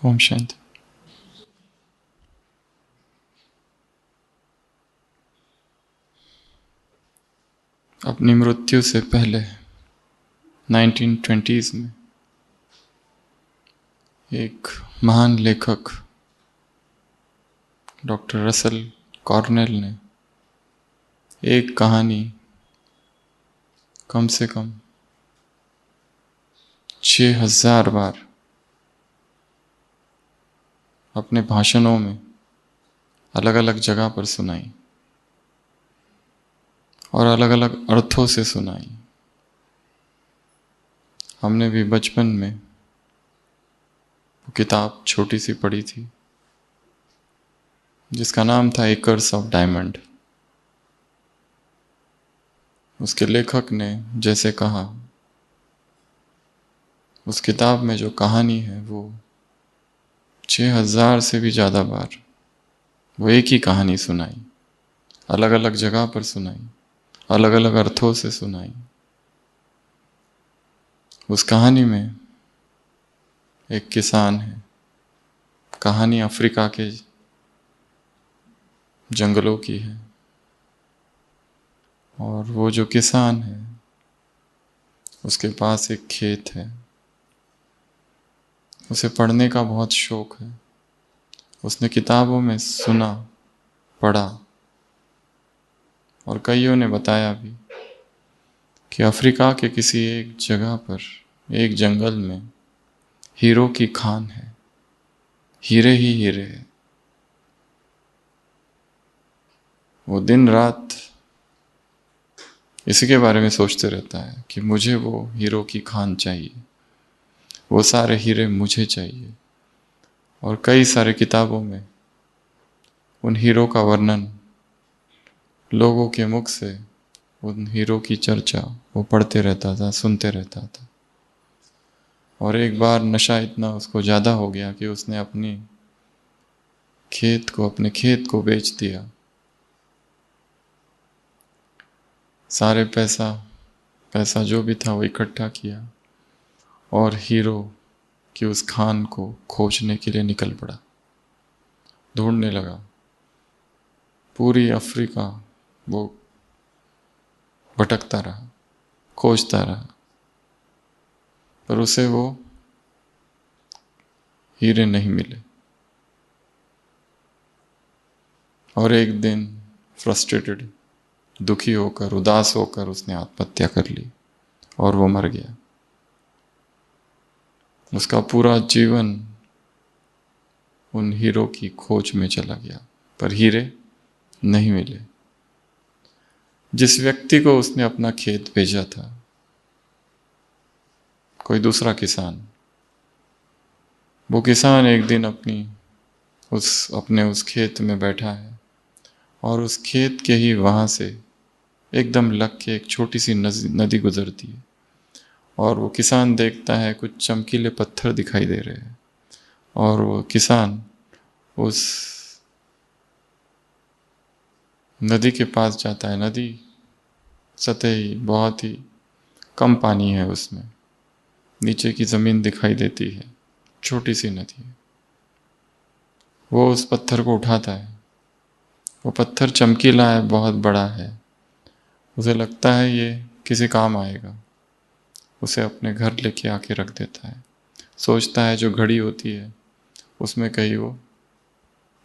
ओम शांति। अपनी मृत्यु से पहले 1920s में एक महान लेखक डॉक्टर रसल कॉर्नेल ने एक कहानी कम से कम 6000 बार अपने भाषणों में अलग अलग जगह पर सुनाई और अलग अलग अर्थों से सुनाई। हमने भी बचपन में वो किताब छोटी सी पढ़ी थी जिसका नाम था एकर्स ऑफ डायमंड। उसके लेखक ने जैसे कहा, उस किताब में जो कहानी है वो 6000 से भी ज़्यादा बार वो एक ही कहानी सुनाई, अलग अलग जगह पर सुनाई, अलग अलग अर्थों से सुनाई। उस कहानी में एक किसान है। कहानी अफ्रीका के जंगलों की है और वो जो किसान है उसके पास एक खेत है। उसे पढ़ने का बहुत शौक है। उसने किताबों में सुना, पढ़ा और कईयों ने बताया भी कि अफ्रीका के किसी एक जगह पर, एक जंगल में हीरो की खान है। हीरे ही हीरे है। वो दिन रात इसी के बारे में सोचते रहता है कि मुझे वो हीरो की खान चाहिए, वो सारे हीरे मुझे चाहिए। और कई सारे किताबों में उन हीरो का वर्णन, लोगों के मुख से उन हीरो की चर्चा वो पढ़ते रहता था, सुनते रहता था। और एक बार नशा इतना उसको ज़्यादा हो गया कि उसने अपने खेत को बेच दिया। सारे पैसा जो भी था वो इकट्ठा किया और हीरो की उस खान को खोजने के लिए निकल पड़ा। ढूंढने लगा पूरी अफ्रीका, वो भटकता रहा, खोजता रहा, पर उसे वो हीरे नहीं मिले। और एक दिन फ्रस्ट्रेटेड, दुखी होकर, उदास होकर उसने आत्महत्या कर ली और वो मर गया। उसका पूरा जीवन उन हीरो की खोज में चला गया, पर हीरे नहीं मिले। जिस व्यक्ति को उसने अपना खेत भेजा था, कोई दूसरा किसान, वो किसान एक दिन अपने उस खेत में बैठा है और उस खेत के ही वहाँ से एकदम लग के एक छोटी सी नदी गुजरती है और वो किसान देखता है कुछ चमकीले पत्थर दिखाई दे रहे हैं और वो किसान उस नदी के पास जाता है। नदी सतही, बहुत ही कम पानी है उसमें, नीचे की ज़मीन दिखाई देती है, छोटी सी नदी है। वो उस पत्थर को उठाता है। वो पत्थर चमकीला है, बहुत बड़ा है। उसे लगता है ये किसी काम आएगा। उसे अपने घर लेके आके रख देता है। सोचता है जो घड़ी होती है उसमें कहीं वो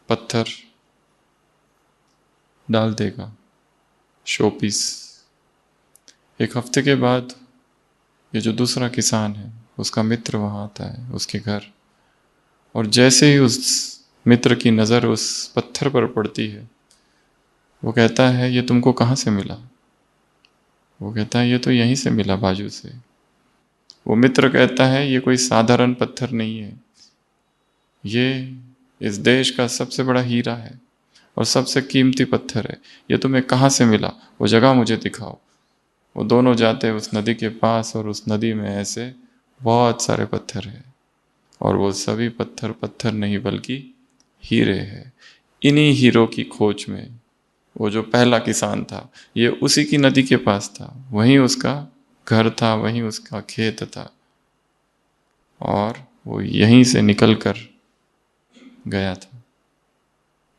पत्थर डाल देगा, शोपीस। एक हफ्ते के बाद ये जो दूसरा किसान है उसका मित्र वहाँ आता है उसके घर, और जैसे ही उस मित्र की नज़र उस पत्थर पर पड़ती है वो कहता है ये तुमको कहाँ से मिला? वो कहता है ये तो यहीं से मिला, बाजू से। वो मित्र कहता है ये कोई साधारण पत्थर नहीं है, ये इस देश का सबसे बड़ा हीरा है और सबसे कीमती पत्थर है। ये तुम्हें कहाँ से मिला? वो जगह मुझे दिखाओ। वो दोनों जाते हैं उस नदी के पास और उस नदी में ऐसे बहुत सारे पत्थर हैं और वो सभी पत्थर पत्थर नहीं बल्कि हीरे हैं। इन्हीं हीरो की खोज में वो जो पहला किसान था, ये उसी की नदी के पास था, वहीं उसका घर था, वहीं उसका खेत था और वो यहीं से निकलकर गया था,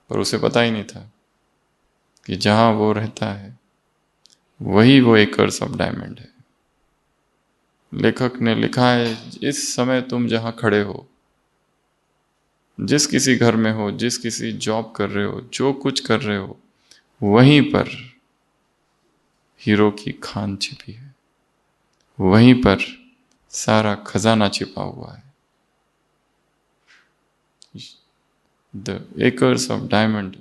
पर उसे पता ही नहीं था कि जहां वो रहता है वही वो एकर्स ऑफ डायमंड है। लेखक ने लिखा है, इस समय तुम जहां खड़े हो, जिस किसी घर में हो, जिस किसी जॉब कर रहे हो, जो कुछ कर रहे हो, वहीं पर हीरो की खान छिपी है, वहीं पर सारा खजाना छिपा हुआ है। The acres of diamond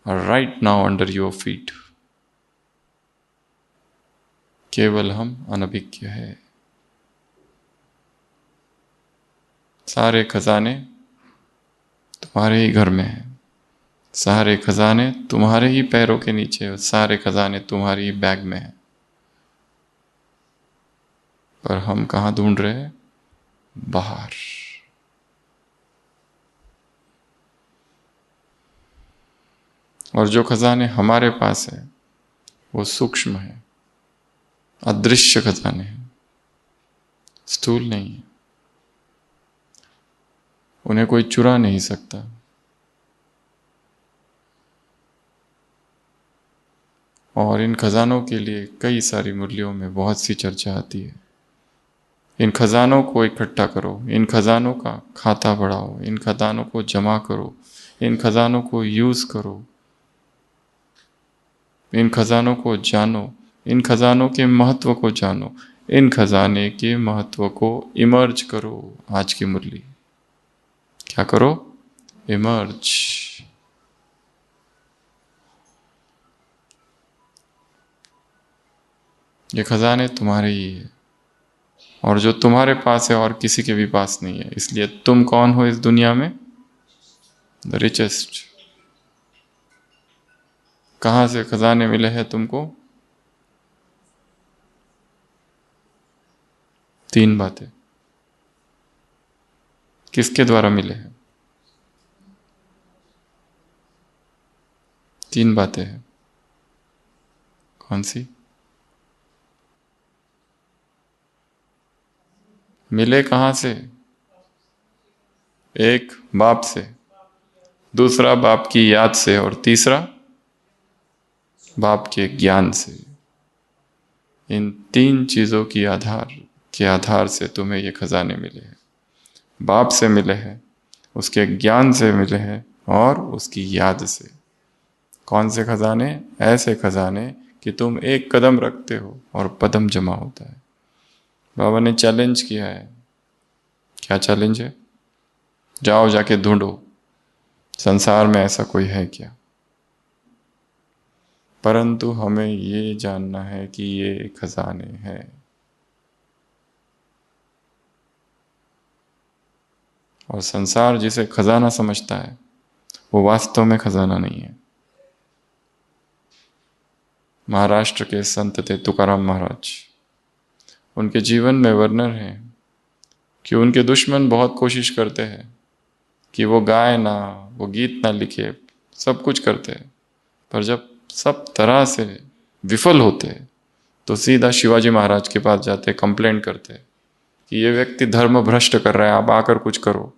are right now under your feet. केवल हम अनभिज्ञ है। सारे खजाने तुम्हारे ही घर में हैं, सारे खजाने तुम्हारे ही पैरों के नीचे, और सारे खजाने तुम्हारी ही बैग में हैं। पर हम कहाँ ढूंढ रहे हैं? बाहर। और जो खजाने हमारे पास है वो सूक्ष्म है, अदृश्य खजाने हैं, स्थूल नहीं है। उन्हें कोई चुरा नहीं सकता। और इन खजानों के लिए कई सारी मुरलियों में बहुत सी चर्चा आती है। इन खजानों को इकट्ठा करो, इन खजानों का खाता बढ़ाओ, इन खजानों को जमा करो, इन खजानों को यूज करो, इन खजानों को जानो, इन खजानों के महत्व को जानो, इन खजाने के महत्व को इमर्ज करो। आज की मुरली क्या करो? इमर्ज। ये खजाने तुम्हारे ही है, और जो तुम्हारे पास है और किसी के भी पास नहीं है। इसलिए तुम कौन हो इस दुनिया में? The richest. कहां से खजाने मिले हैं तुमको? तीन बातें। किसके द्वारा मिले हैं? तीन बातें हैं। कौन सी? मिले कहां से? एक बाप से, दूसरा बाप की याद से, और तीसरा बाप के ज्ञान से। इन तीन चीजों की आधार से तुम्हें ये खजाने मिले हैं। बाप से मिले हैं, उसके ज्ञान से मिले हैं, और उसकी याद से। कौन से खजाने? ऐसे खजाने कि तुम एक कदम रखते हो और पदम जमा होता है। बाबा ने चैलेंज किया है। क्या चैलेंज है? जाओ जाके ढूंढो, संसार में ऐसा कोई है क्या? परंतु हमें ये जानना है कि ये खजाने हैं। और संसार जिसे खजाना समझता है वो वास्तव में खजाना नहीं है। महाराष्ट्र के संत थे तुकाराम महाराज। उनके जीवन में वर्णन है कि उनके दुश्मन बहुत कोशिश करते हैं कि वो गाए ना, वो गीत ना लिखे, सब कुछ करते हैं, पर जब सब तरह से विफल होते हैं तो सीधा शिवाजी महाराज के पास जाते, कंप्लेंट करते कि ये व्यक्ति धर्म भ्रष्ट कर रहा है, आप आकर कुछ करो।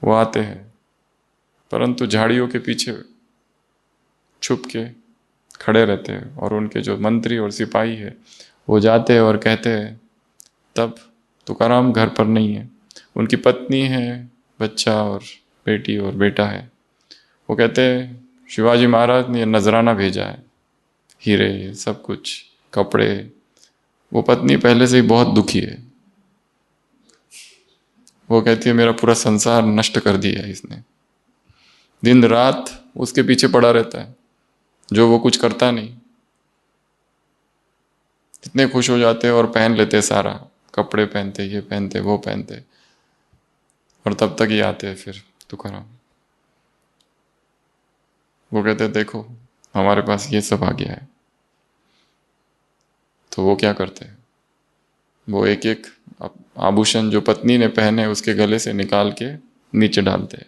वो आते हैं, परंतु झाड़ियों के पीछे छुप के खड़े रहते हैं, और उनके जो मंत्री और सिपाही है वो जाते हैं और कहते हैं, तब तुकाराम घर पर नहीं है, उनकी पत्नी है, बच्चा और बेटी और बेटा है। वो कहते हैं शिवाजी महाराज ने नजराना भेजा है, हीरे, सब कुछ, कपड़े। वो पत्नी पहले से ही बहुत दुखी है। वो कहती है मेरा पूरा संसार नष्ट कर दिया है इसने। दिन रात उसके पीछे पड़ा रहता है, जो वो कुछ करता नहीं। इतने खुश हो जाते हैं और पहन लेते सारा, कपड़े पहनते, ये पहनते, वो पहनते, और तब तक ही आते हैं फिर तुकाराम। वो कहते हैं देखो हमारे पास ये सब आ गया है। तो वो क्या करते हैं? वो एक एक आभूषण जो पत्नी ने पहने उसके गले से निकाल के नीचे डालते हैं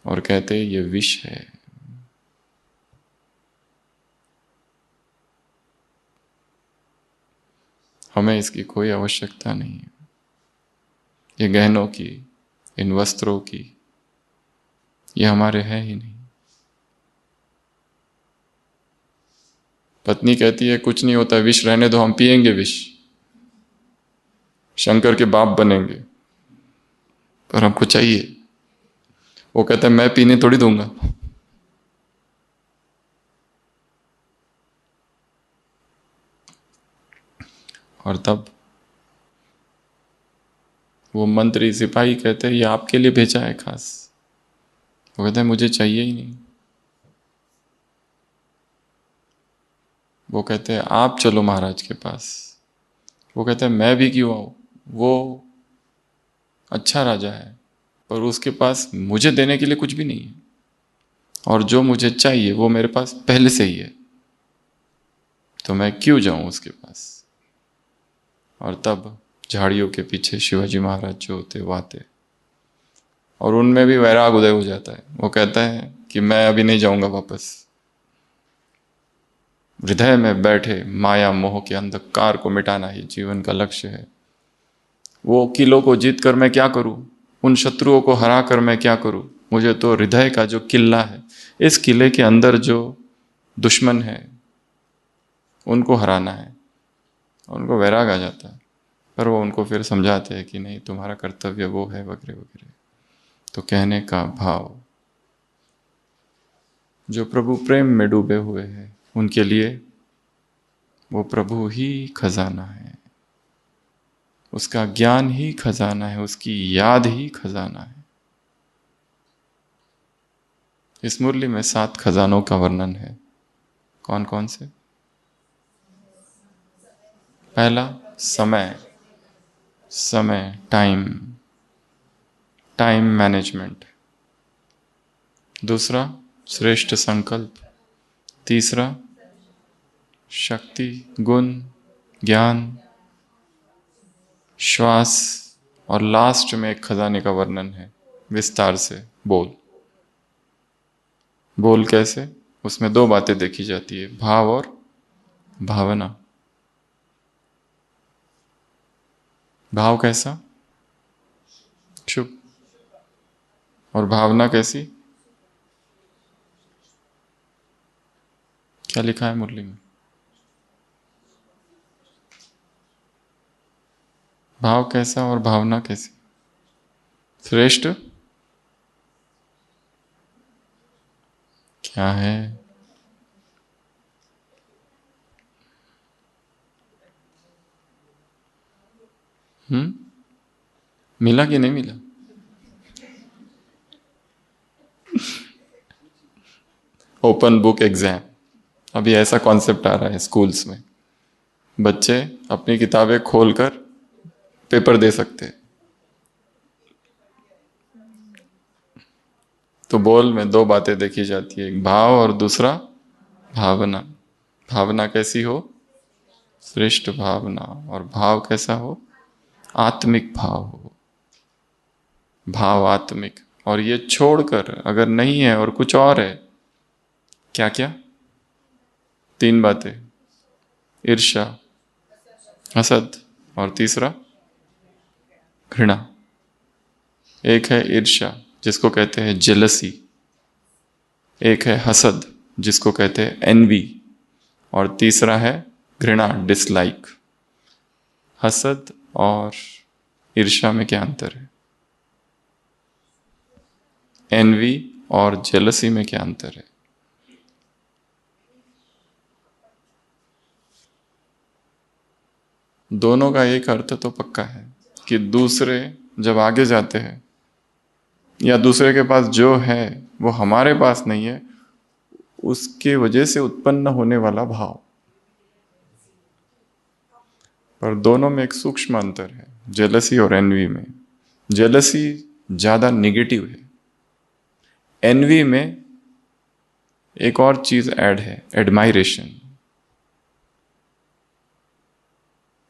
और कहते हैं ये विष है। हमें इसकी कोई आवश्यकता नहीं है। ये गहनों की, इन वस्त्रों की, ये हमारे हैं ही नहीं। पत्नी कहती है कुछ नहीं होता, विष रहने दो, हम पिएंगे विष, शंकर के बाप बनेंगे, पर हमको चाहिए। वो कहता है मैं पीने थोड़ी दूंगा। और तब वो मंत्री सिपाही कहते हैं ये आपके लिए भेजा है खास। वो कहते हैं मुझे चाहिए ही नहीं। वो कहते हैं आप चलो महाराज के पास। वो कहते हैं मैं भी क्यों आऊं, वो अच्छा राजा है पर उसके पास मुझे देने के लिए कुछ भी नहीं है, और जो मुझे चाहिए वो मेरे पास पहले से ही है, तो मैं क्यों जाऊं उसके पास। और तब झाड़ियों के पीछे शिवाजी महाराज जो होते वो आते, और उनमें भी वैराग उदय हो जाता है। वो कहता है कि मैं अभी नहीं जाऊंगा वापस। हृदय में बैठे माया मोह के अंधकार को मिटाना ही जीवन का लक्ष्य है। वो किलों को जीत कर मैं क्या करूं, उन शत्रुओं को हरा कर मैं क्या करूं, मुझे तो हृदय का जो किला है, इस किले के अंदर जो दुश्मन है उनको हराना है। उनको वैराग आ जाता है, पर वो उनको फिर समझाते हैं कि नहीं तुम्हारा कर्तव्य वो है, वगैरह वगैरह। तो कहने का भाव, जो प्रभु प्रेम में डूबे हुए हैं उनके लिए वो प्रभु ही खजाना है, उसका ज्ञान ही खजाना है, उसकी याद ही खजाना है। इस मुरली में 7 खजानों का वर्णन है। कौन कौन से? पहला समय, समय टाइम, टाइम मैनेजमेंट। दूसरा श्रेष्ठ संकल्प। तीसरा शक्ति, गुण, ज्ञान, श्वास, और लास्ट में एक खजाने का वर्णन है विस्तार से, बोल। बोल कैसे? उसमें 2 बातें देखी जाती है, भाव और भावना। भाव कैसा? शुभ। और भावना कैसी? क्या लिखा है मुरली में? भाव कैसा और भावना कैसी? श्रेष्ठ क्या है? मिला कि नहीं मिला? ओपन बुक एग्जाम, अभी ऐसा कॉन्सेप्ट आ रहा है स्कूल्स में। बच्चे अपनी किताबें खोलकर पेपर दे सकते हैं। तो बोल में 2 बातें देखी जाती है, एक भाव और दूसरा भावना। भावना कैसी हो? श्रेष्ठ भावना। और भाव कैसा हो? आत्मिक भाव हो, भाव आत्मिक। और ये छोड़कर अगर नहीं है और कुछ और है, क्या क्या? 3 बातें, ईर्ष्या, हसद, और तीसरा घृणा। एक है ईर्ष्या जिसको कहते हैं जेलसी, एक है हसद जिसको कहते हैं एनवी, और तीसरा है घृणा, डिसलाइक। हसद और ईर्ष्या में क्या अंतर है? एनवी और जेलसी में क्या अंतर है? दोनों का एक अर्थ तो पक्का है कि दूसरे जब आगे जाते हैं या दूसरे के पास जो है वो हमारे पास नहीं है, उसके वजह से उत्पन्न होने वाला भाव। पर दोनों में एक सूक्ष्म अंतर है, जेलसी और एनवी में। जेलसी ज्यादा निगेटिव है, एनवी में एक और चीज ऐड है, एडमायरेशन,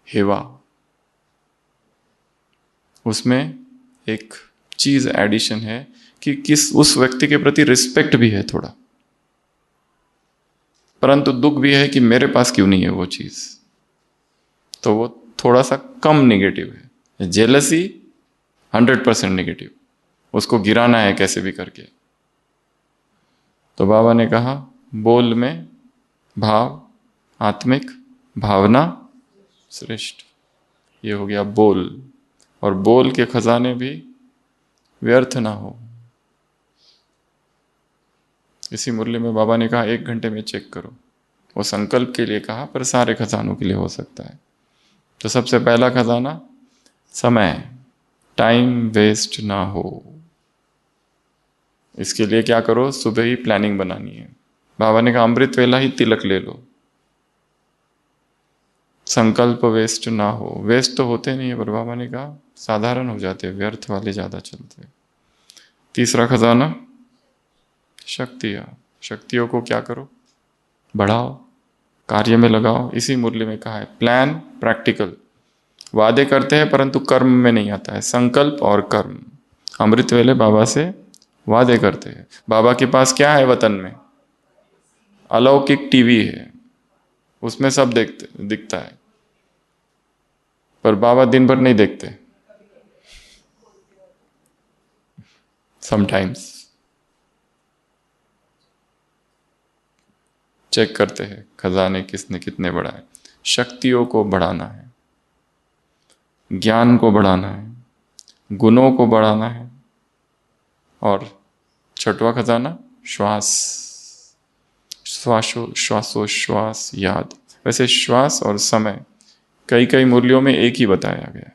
हेवा। उसमें एक चीज एडिशन है कि किस उस व्यक्ति के प्रति रिस्पेक्ट भी है थोड़ा, परंतु दुख भी है कि मेरे पास क्यों नहीं है वो चीज। तो वो थोड़ा सा कम निगेटिव है। जेलसी 100% नेगेटिव, उसको गिराना है कैसे भी करके। तो बाबा ने कहा बोल में भाव, आत्मिक भावना श्रेष्ठ। ये हो गया बोल, और बोल के खजाने भी व्यर्थ ना हो। इसी मुरली में बाबा ने कहा 1 घंटे में चेक करो। वो संकल्प के लिए कहा, पर सारे खजानों के लिए हो सकता है। तो सबसे पहला खजाना समय, टाइम वेस्ट ना हो। इसके लिए क्या करो, सुबह ही प्लानिंग बनानी है। बाबा ने कहा अमृत वेला ही तिलक ले लो। संकल्प वेस्ट ना हो। वेस्ट तो होते नहीं है, पर बाबा ने कहा साधारण हो जाते, व्यर्थ वाले ज्यादा चलते। तीसरा खजाना शक्तियां। शक्तियों को क्या करो, बढ़ाओ, कार्य में लगाओ। इसी मुरली में कहा है प्लान प्रैक्टिकल। वादे करते हैं परंतु कर्म में नहीं आता है, संकल्प और कर्म। अमृत वेले बाबा से वादे करते हैं। बाबा के पास क्या है वतन में, अलौकिक टीवी है, उसमें सब दिखता है, पर बाबा दिन भर नहीं देखते। समटाइम्स चेक करते हैं खजाने किसने कितने बढ़ाए। शक्तियों को बढ़ाना है, ज्ञान को बढ़ाना है, गुणों को बढ़ाना है, और छठवां खजाना श्वास, श्वासोश्वास याद। वैसे श्वास और समय कई कई मुरलियों में एक ही बताया गया,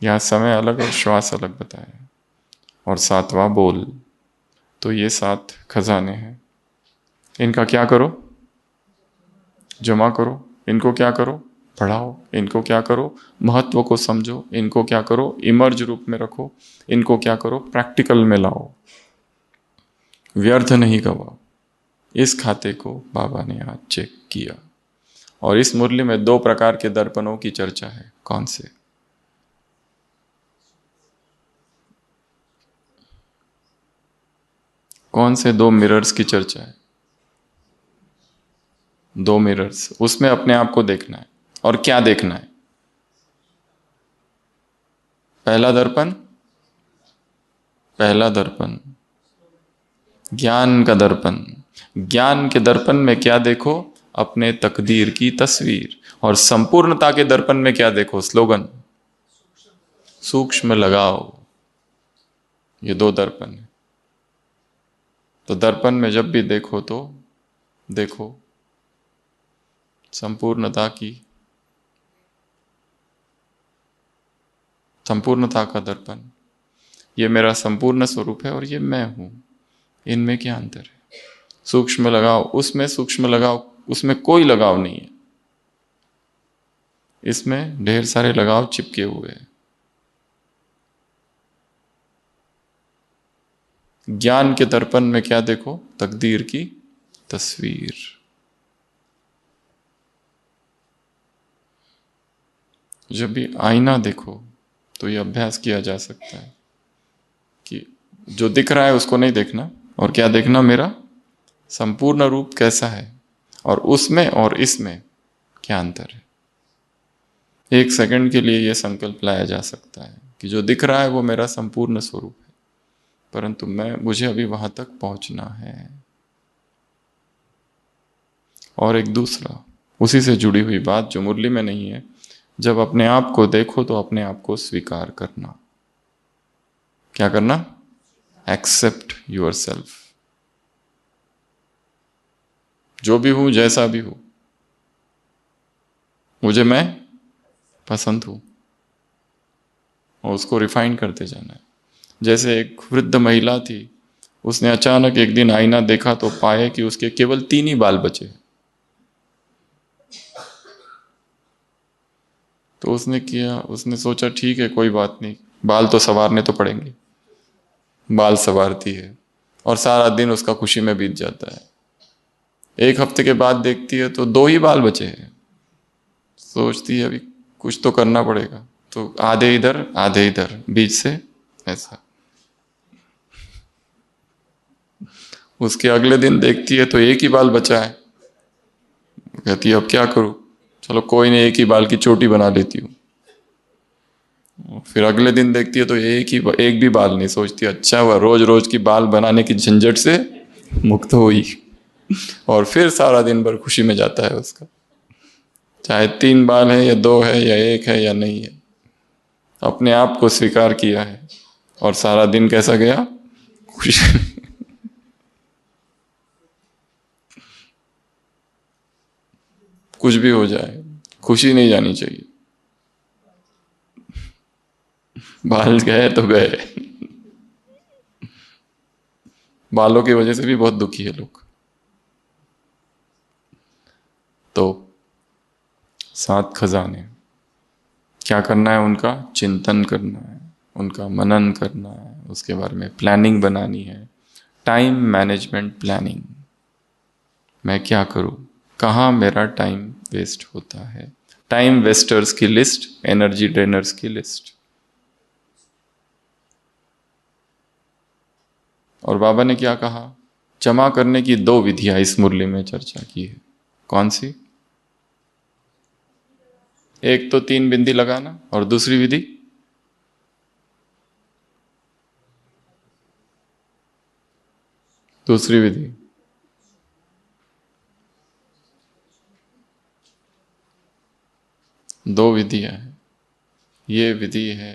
यहाँ समय अलग और श्वास अलग बताया है। और सातवां बोल। तो ये 7 खजाने हैं, इनका क्या करो, जमा करो। इनको क्या करो, बढ़ाओ। इनको क्या करो, महत्व को समझो। इनको क्या करो, इमर्ज रूप में रखो। इनको क्या करो, प्रैक्टिकल में लाओ, व्यर्थ नहीं गवाओ। इस खाते को बाबा ने आज चेक किया। और इस मुरली में 2 प्रकार के दर्पणों की चर्चा है। कौन से, कौन से 2 मिरर्स की चर्चा है? 2 मिरर्स, उसमें अपने आप को देखना है। और क्या देखना है? पहला दर्पण, पहला दर्पण ज्ञान का दर्पण। ज्ञान के दर्पण में क्या देखो, अपने तकदीर की तस्वीर। और संपूर्णता के दर्पण में क्या देखो, स्लोगन सूक्ष्म लगाओ। ये 2 दर्पण है। तो दर्पण में जब भी देखो तो देखो संपूर्णता की, संपूर्णता का दर्पण। ये मेरा संपूर्ण स्वरूप है और ये मैं हूं, इनमें क्या अंतर है? सूक्ष्म लगाओ, उसमें सूक्ष्म लगाओ, उसमें कोई लगाव नहीं है, इसमें ढेर सारे लगाव चिपके हुए हैं। ज्ञान के दर्पण में क्या देखो, तकदीर की तस्वीर। जब भी आईना देखो तो ये अभ्यास किया जा सकता है कि जो दिख रहा है उसको नहीं देखना, और क्या देखना, मेरा संपूर्ण रूप कैसा है, और उसमें और इसमें क्या अंतर है। 1 सेकंड के लिए यह संकल्प लाया जा सकता है कि जो दिख रहा है वो मेरा संपूर्ण स्वरूप है, परंतु मुझे अभी वहां तक पहुंचना है। और एक दूसरा उसी से जुड़ी हुई बात जो मुरली में नहीं है, जब अपने आप को देखो तो अपने आप को स्वीकार करना। क्या करना, एक्सेप्ट योर सेल्फ। जो भी हूं, जैसा भी हूं, मुझे मैं पसंद हूं, और उसको रिफाइन करते जाना है। जैसे एक वृद्ध महिला थी, उसने अचानक एक दिन आईना देखा तो पाया कि उसके केवल 3 ही बाल बचे। तो उसने सोचा ठीक है, कोई बात नहीं, बाल तो संवारने तो पड़ेंगे। बाल संवारती है और सारा दिन उसका खुशी में बीत जाता है। 1 हफ्ते के बाद देखती है तो 2 ही बाल बचे हैं। सोचती है अभी कुछ तो करना पड़ेगा, तो आधे इधर आधे इधर, बीच से ऐसा। उसके अगले दिन देखती है तो 1 ही बाल बचा है। कहती है अब क्या करूं, चलो कोई नहीं, 1 ही बाल की चोटी बना लेती हूं। फिर अगले दिन देखती है तो एक भी बाल नहीं, सोचती अच्छा हुआ रोज रोज की बाल बनाने की झंझट से मुक्त हुई। और फिर सारा दिन भर खुशी में जाता है उसका, चाहे 3 बाल है या 2 है या 1 है या नहीं है, अपने आप को स्वीकार किया है और सारा दिन कैसा गया, खुशी। कुछ भी हो जाए खुशी नहीं जानी चाहिए। बाल गए तो गए। बालों की वजह से भी बहुत दुखी है लोग। तो 7 खजाने, क्या करना है, उनका चिंतन करना है, उनका मनन करना है, उसके बारे में प्लानिंग बनानी है। टाइम मैनेजमेंट प्लानिंग, मैं क्या करूं, कहाँ मेरा टाइम वेस्ट होता है, टाइम वेस्टर्स की लिस्ट, एनर्जी ड्रेनर्स की लिस्ट। और बाबा ने क्या कहा, जमा करने की 2 विधियां इस मुरली में चर्चा की है। कौन सी? एक तो 3 बिंदी लगाना, और दूसरी विधि दूसरी विधि 2 विधियां हैं। ये विधि है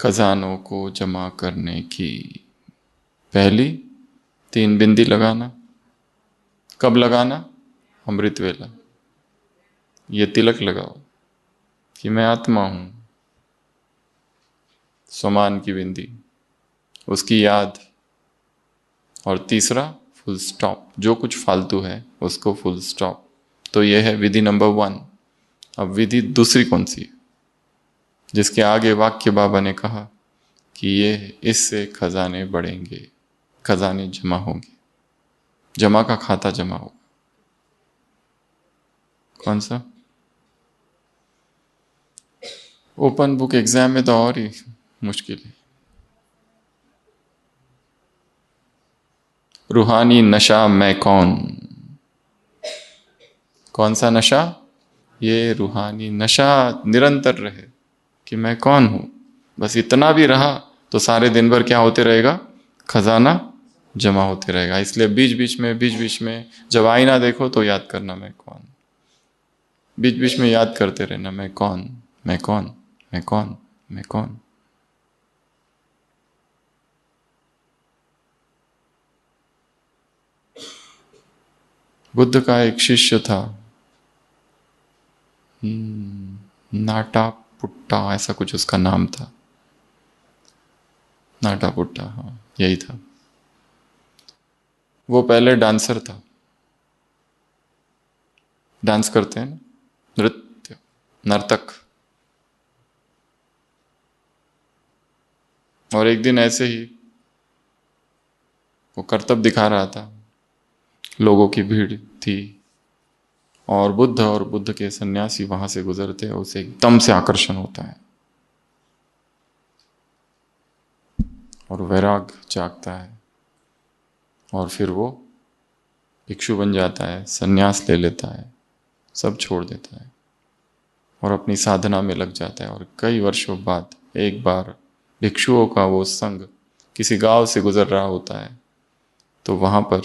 खजानों को जमा करने की। पहली, 3 बिंदी लगाना। कब लगाना? अमृत वेला। ये तिलक लगाओ कि मैं आत्मा हूं। समान की बिंदी, उसकी याद। और तीसरा, फुल स्टॉप, जो कुछ फालतू है उसको फुल स्टॉप। तो यह है विधि नंबर 1। अब विधि दूसरी कौन सी है, जिसके आगे वाक्य बाबा ने कहा कि ये इससे खजाने बढ़ेंगे, खजाने जमा होंगे, जमा का खाता जमा होगा। कौन सा? ओपन बुक एग्जाम में तो और ही मुश्किल है। रूहानी नशा मैं कौन? कौन सा नशा? ये रूहानी नशा निरंतर रहे कि मैं कौन हूं। बस इतना भी रहा तो सारे दिन भर क्या होते रहेगा, खजाना जमा होते रहेगा। इसलिए बीच बीच में जब आईना देखो तो याद करना मैं कौन। बीच बीच में याद करते रहना मैं कौन, मैं कौन, मैं कौन, मैं कौन। बुद्ध का एक शिष्य था, नाटा पुट्टा, ऐसा कुछ उसका नाम था। नाटा पुट्टा, हाँ यही था। वो पहले डांसर था, डांस करते हैं ना, नृत्य, नर्तक। और एक दिन ऐसे ही वो करतब दिखा रहा था, लोगों की भीड़ थी और बुद्ध के सन्यासी वहां से गुजरते हैं, उसे एकदम से आकर्षण होता है और वैराग जागता है और फिर वो भिक्षु बन जाता है, सन्यास ले लेता है, सब छोड़ देता है और अपनी साधना में लग जाता है। और कई वर्षों बाद एक बार भिक्षुओं का वो संग किसी गांव से गुजर रहा होता है, तो वहां पर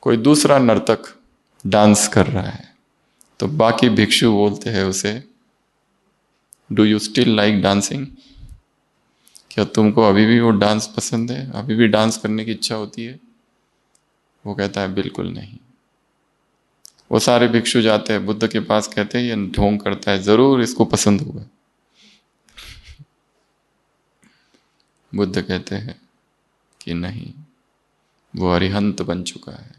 कोई दूसरा नर्तक डांस कर रहा है। तो बाकी भिक्षु बोलते हैं उसे, do you still like dancing? क्या तुमको अभी भी वो डांस पसंद है, अभी भी डांस करने की इच्छा होती है? वो कहता है बिल्कुल नहीं। वो सारे भिक्षु जाते हैं बुद्ध के पास, कहते हैं ये ढोंग करता है, जरूर इसको पसंद होगा। बुद्ध कहते हैं कि नहीं, वो अरिहंत बन चुका है,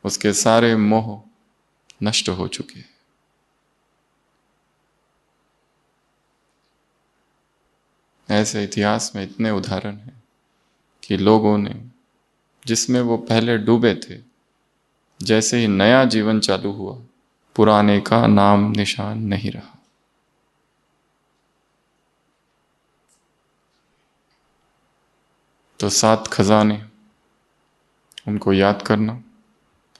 उसके सारे मोह नष्ट हो चुके हैं। ऐसे इतिहास में इतने उदाहरण हैं कि लोगों ने, जिसमें वो पहले डूबे थे, जैसे ही नया जीवन चालू हुआ, पुराने का नाम निशान नहीं रहा। तो 7 खजाने, उनको याद करना,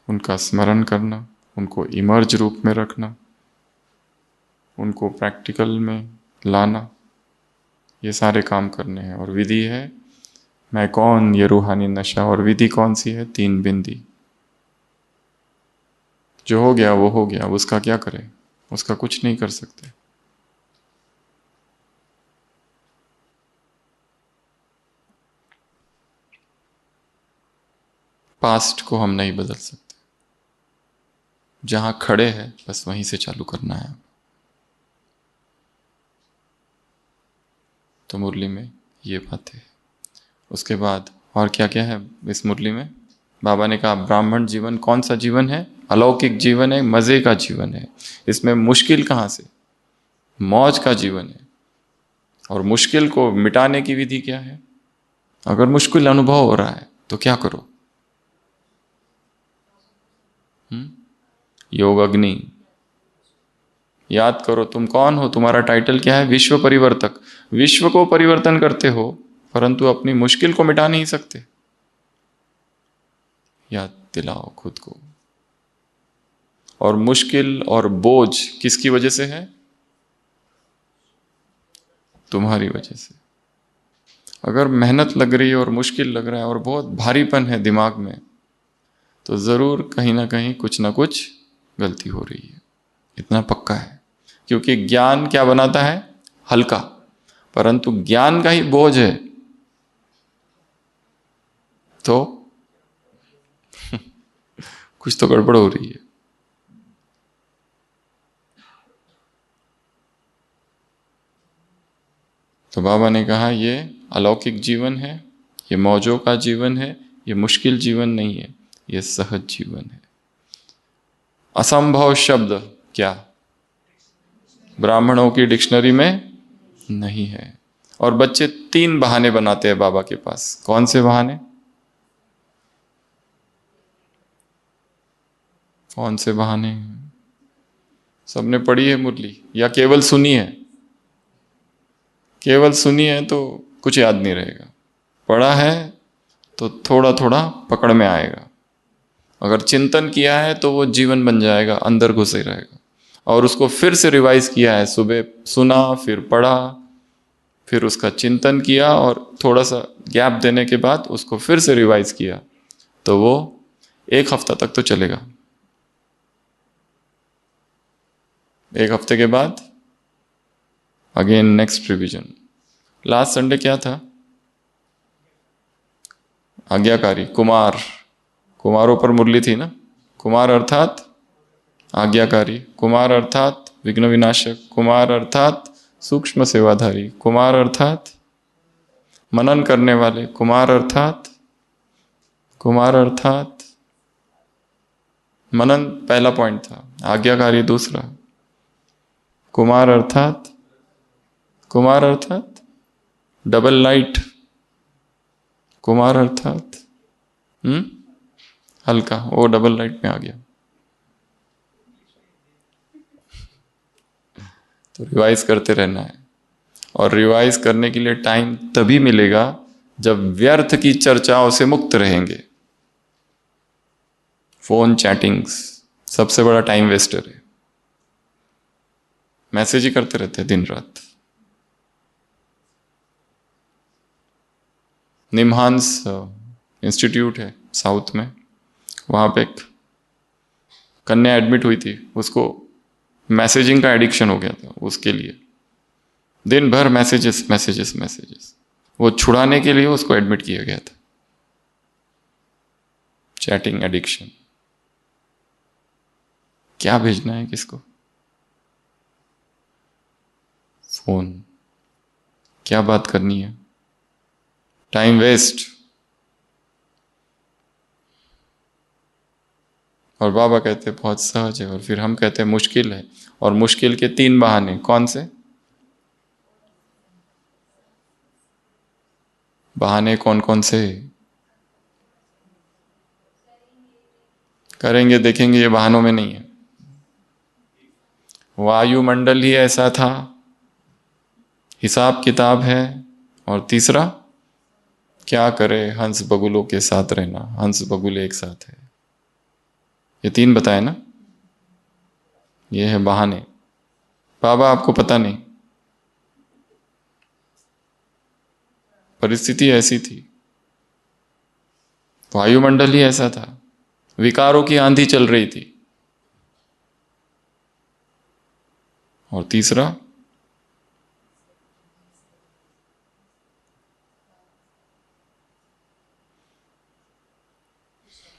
उनका स्मरण करना, उनको इमर्ज रूप में रखना, उनको प्रैक्टिकल में लाना, ये सारे काम करने हैं। और विधि है मैं कौन, ये रूहानी नशा। और विधि कौन सी है? 3 बिंदी। जो हो गया वो हो गया, अब उसका क्या करें? उसका कुछ नहीं कर सकते। पास्ट को हम नहीं बदल सकते, जहां खड़े हैं बस वहीं से चालू करना है। तो मुरली में ये बातें, उसके बाद और क्या क्या है इस मुरली में? बाबा ने कहा ब्राह्मण जीवन कौन सा जीवन है? अलौकिक जीवन है, मजे का जीवन है। इसमें मुश्किल कहाँ से? मौज का जीवन है। और मुश्किल को मिटाने की विधि क्या है? अगर मुश्किल अनुभव हो रहा है तो क्या करो? योग अग्नि याद करो। तुम कौन हो? तुम्हारा टाइटल क्या है? विश्व परिवर्तक। विश्व को परिवर्तन करते हो, परंतु अपनी मुश्किल को मिटा नहीं सकते। याद दिलाओ खुद को। और मुश्किल और बोझ किसकी वजह से है? तुम्हारी वजह से। अगर मेहनत लग रही है और मुश्किल लग रहा है और बहुत भारीपन है दिमाग में, तो जरूर कहीं ना कुछ गलती हो रही है, इतना पक्का है। क्योंकि ज्ञान क्या बनाता है? हल्का। परंतु ज्ञान का ही बोझ है तो कुछ तो गड़बड़ हो रही है। तो बाबा ने कहा ये अलौकिक जीवन है, ये मौजों का जीवन है, ये मुश्किल जीवन नहीं है, ये सहज जीवन है। असंभव शब्द क्या ब्राह्मणों की डिक्शनरी में नहीं है। और बच्चे 3 बहाने बनाते हैं बाबा के पास। कौन से बहाने? कौन से बहाने? सबने पढ़ी है मुरली या केवल सुनी है? केवल सुनी है तो कुछ याद नहीं रहेगा, पढ़ा है तो थोड़ा थोड़ा पकड़ में आएगा। अगर चिंतन किया है तो वो जीवन बन जाएगा, अंदर घुसे रहेगा। और उसको फिर से रिवाइज किया है, सुबह सुना, फिर पढ़ा, फिर उसका चिंतन किया, और थोड़ा सा गैप देने के बाद उसको फिर से रिवाइज किया, तो वो 1 हफ्ता तक तो चलेगा। 1 हफ्ते के बाद again next revision. Last Sunday क्या था? आज्ञाकारी कुमार। कुमारों पर मुरली थी ना। कुमार अर्थात आज्ञाकारी, कुमार अर्थात विघ्न विनाशक, कुमार अर्थात सूक्ष्म सेवाधारी, कुमार अर्थात मनन करने वाले, कुमार अर्थात मनन पहला पॉइंट था, आज्ञाकारी दूसरा। कुमार अर्थात डबल लाइट। कुमार अर्थात हल्का, वो डबल लाइट में आ गया। तो रिवाइज करते रहना है। और रिवाइज करने के लिए टाइम तभी मिलेगा जब व्यर्थ की चर्चाओं से मुक्त रहेंगे। फोन चैटिंग्स सबसे बड़ा टाइम वेस्टर है। मैसेज ही करते रहते हैं दिन रात। निमहांस इंस्टीट्यूट है साउथ में, वहां पे एक कन्या एडमिट हुई थी, उसको मैसेजिंग का एडिक्शन हो गया था। उसके लिए दिन भर मैसेजेस मैसेजेस मैसेजेस, वो छुड़ाने के लिए उसको एडमिट किया गया था। Chatting addiction. क्या भेजना है किसको? फोन। क्या बात करनी है? Time waste. और बाबा कहते हैं बहुत सहज है, और फिर हम कहते हैं मुश्किल है। और मुश्किल के 3 बहाने कौन से? बहाने कौन कौन से? करेंगे देखेंगे, ये बहानों में नहीं है। वायुमंडल ही ऐसा था, हिसाब किताब है। और तीसरा क्या करे? हंस बगुलों के साथ रहना, हंस बगुल एक साथ है। ये 3 बताए ना, ये है बहाने। बाबा आपको पता नहीं, परिस्थिति ऐसी थी, वायुमंडल ही ऐसा था, विकारों की आंधी चल रही थी। और तीसरा,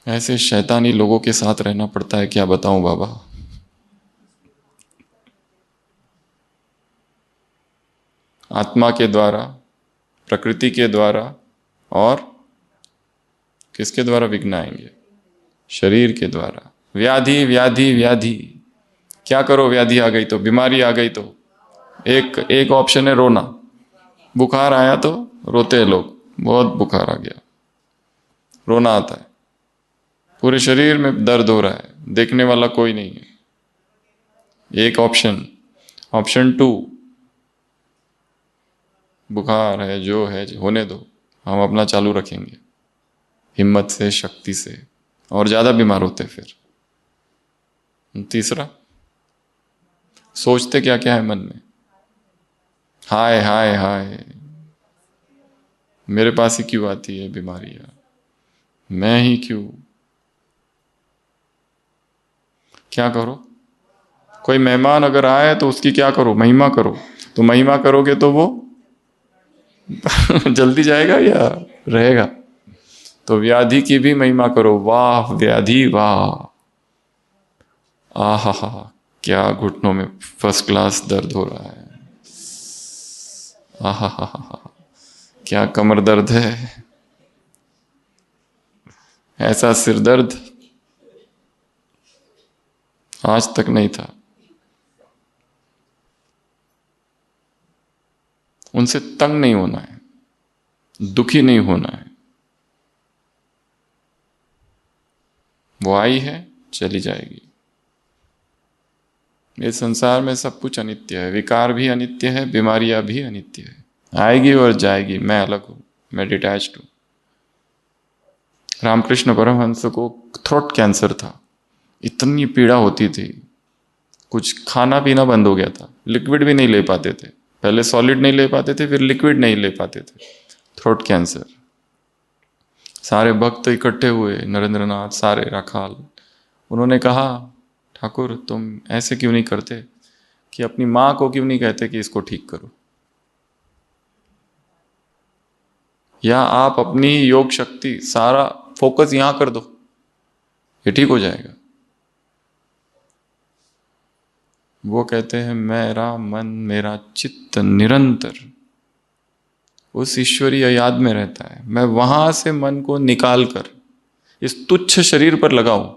ऐसे शैतानी लोगों के साथ रहना पड़ता है, क्या बताऊं बाबा। आत्मा के द्वारा, प्रकृति के द्वारा, और किसके द्वारा विघ्न आएंगे? शरीर के द्वारा। व्याधि व्याधि व्याधि, क्या करो? व्याधि आ गई तो, बीमारी आ गई तो एक एक ऑप्शन है रोना। बुखार आया तो रोते हैं लोग, बहुत बुखार आ गया, रोना आता है, पूरे शरीर में दर्द हो रहा है, देखने वाला कोई नहीं है। एक ऑप्शन। ऑप्शन 2, बुखार है जो है होने दो, हम अपना चालू रखेंगे हिम्मत से, शक्ति से, और ज्यादा बीमार होते फिर। तीसरा, सोचते क्या क्या है मन में, हाय हाय हाय, मेरे पास ही क्यों आती है बीमारियां, मैं ही क्यों। क्या करो? कोई मेहमान अगर आए तो उसकी क्या करो? महिमा करो। तो महिमा करोगे तो वो जल्दी जाएगा या रहेगा? तो व्याधि की भी महिमा करो, वाह व्याधि वाह, आहा हा, क्या घुटनों में फर्स्ट क्लास दर्द हो रहा है, आहा हा हा, क्या कमर दर्द है, ऐसा सिर दर्द आज तक नहीं था। उनसे तंग नहीं होना है, दुखी नहीं होना है। वो आई है, चली जाएगी। ये संसार में सब कुछ अनित्य है, विकार भी अनित्य है, बीमारियां भी अनित्य है, आएगी और जाएगी। मैं अलग हूं, मैं डिटैच्ड हूं। रामकृष्ण परमहंस को थ्रोट कैंसर था, इतनी पीड़ा होती थी, कुछ खाना पीना बंद हो गया था, लिक्विड भी नहीं ले पाते थे। पहले सॉलिड नहीं ले पाते थे, फिर लिक्विड नहीं ले पाते थे, थ्रोट कैंसर। सारे भक्त इकट्ठे हुए, नरेंद्रनाथ, सारे राखाल। उन्होंने कहा, ठाकुर तुम ऐसे क्यों नहीं करते कि अपनी मां को क्यों नहीं कहते कि इसको ठीक करो, या आप अपनी योग शक्ति सारा फोकस यहां कर दो, ये ठीक हो जाएगा। वो कहते हैं, मेरा मन मेरा चित्त निरंतर उस ईश्वरीय याद में रहता है, मैं वहां से मन को निकाल कर इस तुच्छ शरीर पर लगाऊं,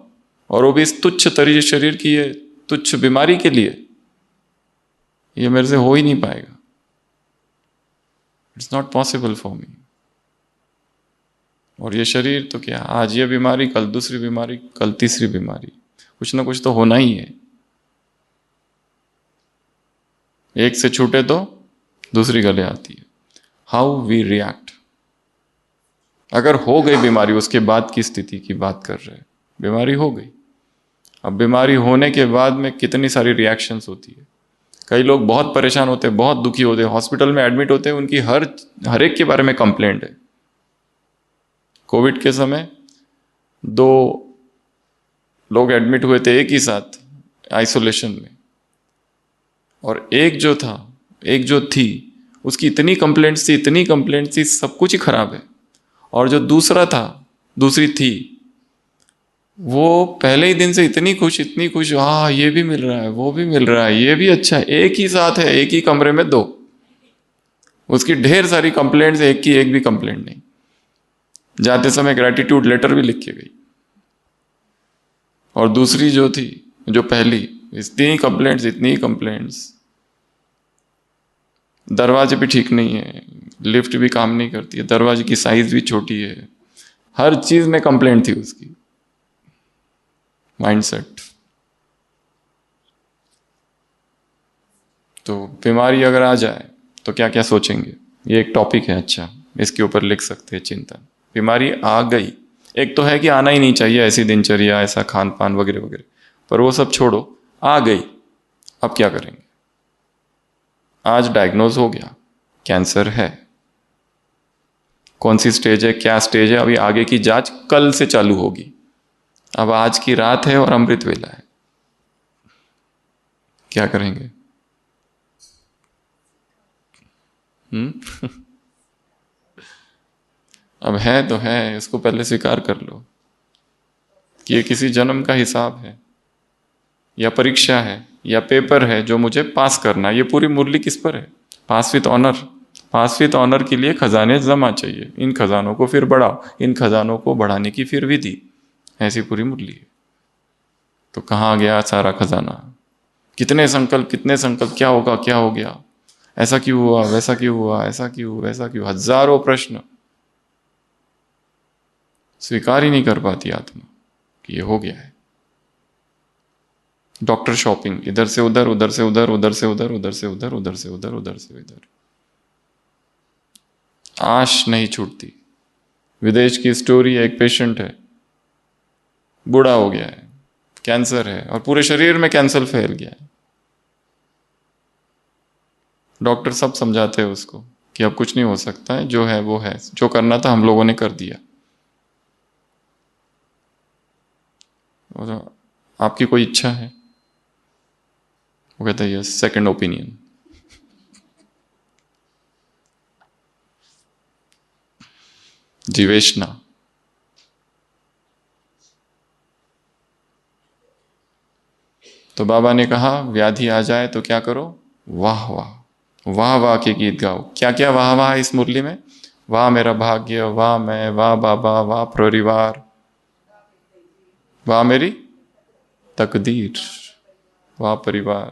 और वो भी इस तुच्छ तरीके शरीर की ये तुच्छ बीमारी के लिए, ये मेरे से हो ही नहीं पाएगा। It's not possible for me. और ये शरीर तो क्या, आज ये बीमारी, कल दूसरी बीमारी, कल तीसरी बीमारी, कुछ ना कुछ तो होना ही है। एक से छूटे तो दूसरी गले आती है। How we react. अगर हो गई बीमारी, उसके बाद की स्थिति की बात कर रहे हैं, बीमारी हो गई, अब बीमारी होने के बाद में कितनी सारी रिएक्शंस होती है। कई लोग बहुत परेशान होते हैं, बहुत दुखी होते हैं, हॉस्पिटल में एडमिट होते हैं, उनकी हर एक के बारे में कंप्लेंट है। कोविड के समय 2 लोग एडमिट हुए थे एक ही साथ आइसोलेशन में, और एक जो थी उसकी इतनी कंप्लेंट्स थी, इतनी कंप्लेंट्स थी, सब कुछ ही खराब है। और जो दूसरी थी, वो पहले ही दिन से इतनी खुश, हाँ ये भी मिल रहा है, वो भी मिल रहा है, ये भी अच्छा है, एक ही साथ है, एक ही कमरे में 2। उसकी ढेर सारी कंप्लेंट्स, एक की एक भी कंप्लेंट नहीं। जाते समय ग्रेटिट्यूड लेटर भी लिख के गई। और दूसरी जो थी, जो पहली, इतनी कंप्लेंट्स, दरवाजे भी ठीक नहीं है, लिफ्ट भी काम नहीं करती है, दरवाजे की साइज भी छोटी है, हर चीज में कंप्लेंट थी उसकी। माइंडसेट। तो बीमारी अगर आ जाए तो क्या क्या सोचेंगे, ये एक टॉपिक है, अच्छा इसके ऊपर लिख सकते हैं चिंतन। बीमारी आ गई, एक तो है कि आना ही नहीं चाहिए, ऐसी दिनचर्या, ऐसा खान पान वगैरह वगैरह, पर वो सब छोड़ो, आ गई, अब क्या करेंगे? आज डायग्नोज हो गया, कैंसर है। कौन सी स्टेज है, क्या स्टेज है, अभी आगे की जांच कल से चालू होगी। अब आज की रात है और अमृत वेला है, क्या करेंगे? अब है तो है, इसको पहले स्वीकार कर लो कि ये किसी जन्म का हिसाब है, या परीक्षा है, या पेपर है जो मुझे पास करना है। ये पूरी मुरली किस पर है? Pass with honour. Pass with honour के लिए खजाने जमा चाहिए, इन खजानों को फिर बढ़ाओ, इन खजानों को बढ़ाने की फिर विधि, ऐसी पूरी मुरली है। तो कहाँ गया सारा खजाना? कितने संकल्प, कितने संकल्प, क्या होगा, क्या हो गया, ऐसा क्यों हुआ, वैसा क्यों हुआ, ऐसा क्यों, वैसा क्यों, हजारों प्रश्न। स्वीकार ही नहीं कर पाती आत्मा कि ये हो गया है। डॉक्टर शॉपिंग, इधर से उधर, उधर से उधर, उधर से उधर, उधर से उधर, उधर से उधर, उधर से इधर, आश नहीं छूटती। विदेश की स्टोरी है, एक पेशेंट है, बूढ़ा हो गया है, कैंसर है और पूरे शरीर में कैंसर फैल गया है। डॉक्टर सब समझाते हैं उसको कि अब कुछ नहीं हो सकता है, जो है वो है, जो करना था हम लोगों ने कर दिया। और आपकी कोई इच्छा है? वो कहता है यस, सेकंड ओपिनियन। जीवेशना। तो बाबा ने कहा व्याधि आ जाए तो क्या करो? वाह वाह, वाह वाह के गीत गाओ। क्या क्या वाह वाह इस मुरली में? वाह मेरा भाग्य, वाह मैं, वाह बाबा, वाह परिवार, वाह मेरी तकदीर, वाह परिवार।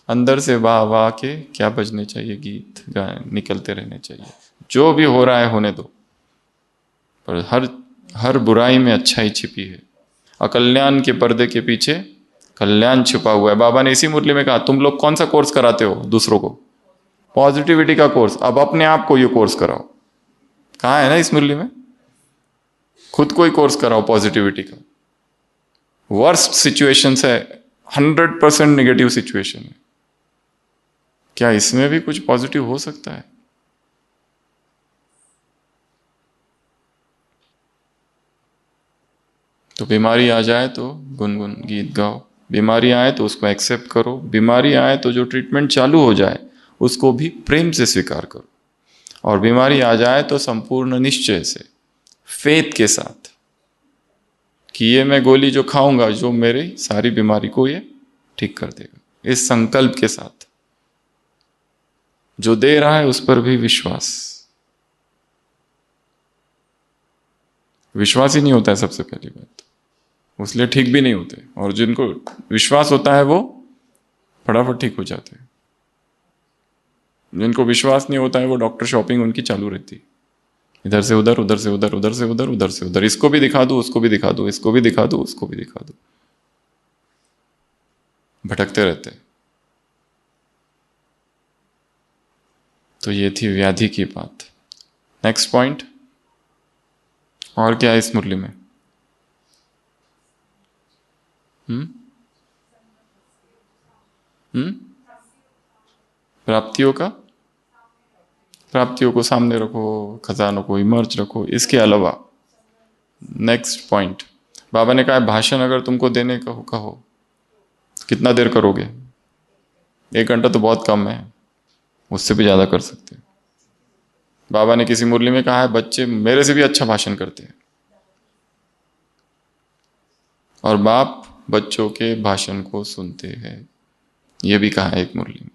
अंदर से वाह वाह के क्या बजने चाहिए? गीत गाए निकलते रहने चाहिए। जो भी हो रहा है होने दो, पर हर बुराई में अच्छाई छिपी है। अकल्याण के पर्दे के पीछे कल्याण छुपा हुआ है। बाबा ने इसी मुरली में कहा तुम लोग कौन सा कोर्स कराते हो दूसरों को? पॉजिटिविटी का कोर्स। अब अपने आप को ये कोर्स कराओ। कहा है ना इस मुरली में, खुद को ही कोर्स कराओ पॉजिटिविटी का। वर्स्ट सिचुएशन है, 100% नेगेटिव सिचुएशन है, क्या इसमें भी कुछ पॉजिटिव हो सकता है? तो बीमारी आ जाए तो गुनगुन गीत गाओ, बीमारी आए तो उसको एक्सेप्ट करो, बीमारी आए तो जो ट्रीटमेंट चालू हो जाए उसको भी प्रेम से स्वीकार करो, और बीमारी आ जाए तो संपूर्ण निश्चय से, फेथ के साथ कि ये मैं गोली जो खाऊंगा जो मेरी सारी बीमारी को ये ठीक कर देगा, इस संकल्प के साथ। जो दे रहा है उस पर भी विश्वास। विश्वास ही नहीं होता है सबसे पहली बात, उसलिए ठीक भी नहीं होते, और जिनको विश्वास होता है वो फटाफट ठीक हो जाते हैं। जिनको विश्वास नहीं होता है वो डॉक्टर शॉपिंग उनकी चालू रहती है, इधर से उधर, उधर से उधर, उधर से उधर, उधर से उधर, इसको भी दिखा दो, उसको भी दिखा दो, इसको भी दिखा दो, उसको भी दिखा दो, भटकते रहते। तो ये थी व्याधि की बात। नेक्स्ट पॉइंट, और क्या है इस मुरली में? प्राप्तियों का, प्राप्तियों को सामने रखो, खजानों को इमर्ज रखो। इसके अलावा नेक्स्ट पॉइंट, बाबा ने कहा भाषण अगर तुमको देने का कहो कितना देर करोगे? 1 घंटा तो बहुत कम है, उससे भी ज्यादा कर सकते हैं। बाबा ने किसी मुरली में कहा है बच्चे मेरे से भी अच्छा भाषण करते हैं, और बाप बच्चों के भाषण को सुनते हैं, यह भी कहा है एक मुरली में।